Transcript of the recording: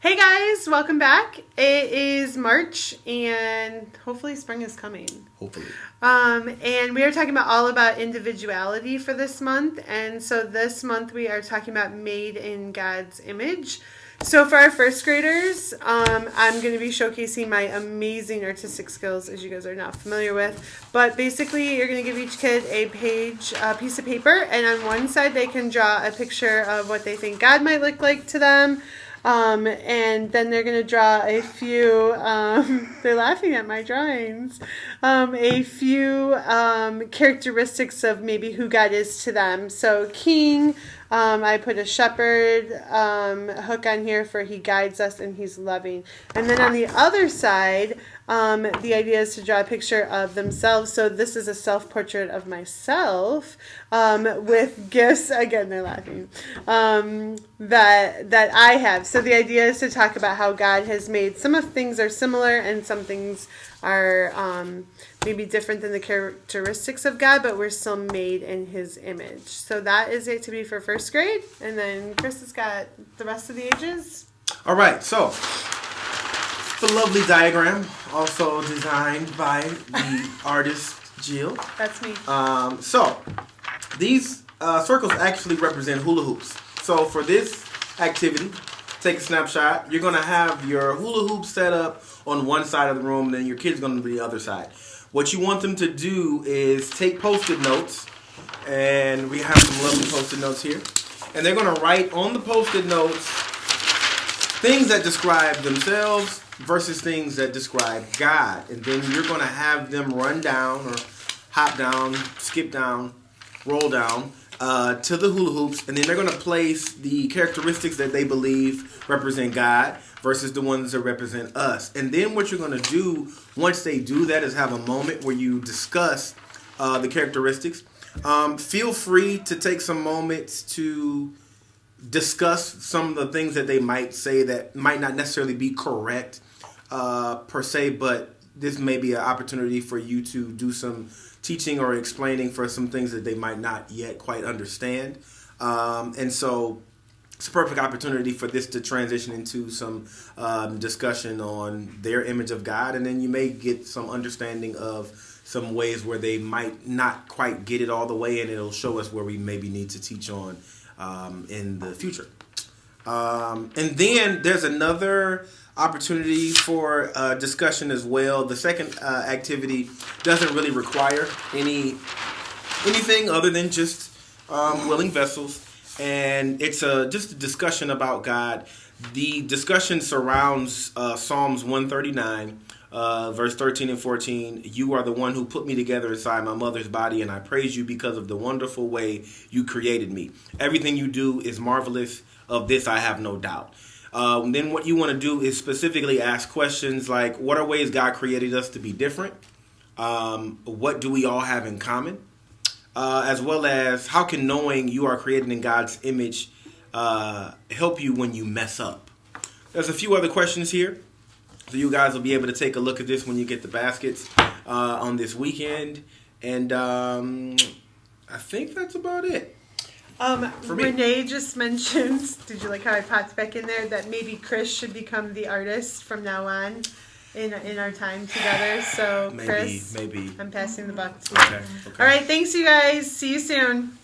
Hey guys, welcome back. It is March and hopefully spring is coming. Hopefully. And we are talking all about individuality for this month. And so this month we are talking about made in God's image. So for our first graders, I'm going to be showcasing my amazing artistic skills, as you guys are not familiar with. But basically, you're going to give each kid a piece of paper, and on one side they can draw a picture of what they think God might look like to them. And then they're going to draw a few, they're laughing at my drawings, a few characteristics of maybe who God is to them. So king, I put a shepherd hook on here for he guides us and he's loving. And then on the other side, the idea is to draw a picture of themselves. So this is a self-portrait of myself with gifts. Again, they're laughing. That I have. So the idea is to talk about how God has made some of things are similar and some things are maybe different than the characteristics of God, but we're still made in his image. So that is the activity for first grade. And then Chris has got the rest of the ages. All right, so it's a lovely diagram, also designed by the artist Jill. That's me. So these circles actually represent hula hoops. So for this activity, take a snapshot. You're going to have your hula hoop set up on one side of the room, and then your kid's going to be the other side. What you want them to do is take Post-it notes, and we have some lovely Post-it notes here. And they're going to write on the Post-it notes things that describe themselves versus things that describe God. And then you're going to have them run down or hop down, skip down, roll down to the hula hoops. And then they're going to place the characteristics that they believe represent God versus the ones that represent us. And then what you're going to do once they do that is have a moment where you discuss the characteristics. Feel free to take some moments to discuss some of the things that they might say that might not necessarily be correct per se, but this may be an opportunity for you to do some teaching or explaining for some things that they might not yet quite understand. And so it's a perfect opportunity for this to transition into some discussion on their image of God, and then you may get some understanding of some ways where they might not quite get it all the way, and it'll show us where we maybe need to teach on in the future. And then there's another opportunity for discussion as well. The second activity doesn't really require anything other than just willing vessels. And it's just a discussion about God. The discussion surrounds Psalms 139, verse 13 and 14. You are the one who put me together inside my mother's body, and I praise you because of the wonderful way you created me. Everything you do is marvelous. Of this, I have no doubt. Then what you want to do is specifically ask questions like, what are ways God created us to be different? What do we all have in common? As well as how can knowing you are created in God's image help you when you mess up? There's a few other questions here. So you guys will be able to take a look at this when you get the baskets on this weekend. And I think that's about it. Renee just mentioned, did you like how I popped back in there, that maybe Chris should become the artist from now on in our time together. So maybe, Chris, I'm passing the buck to you. Okay. All right, thanks you guys. See you soon.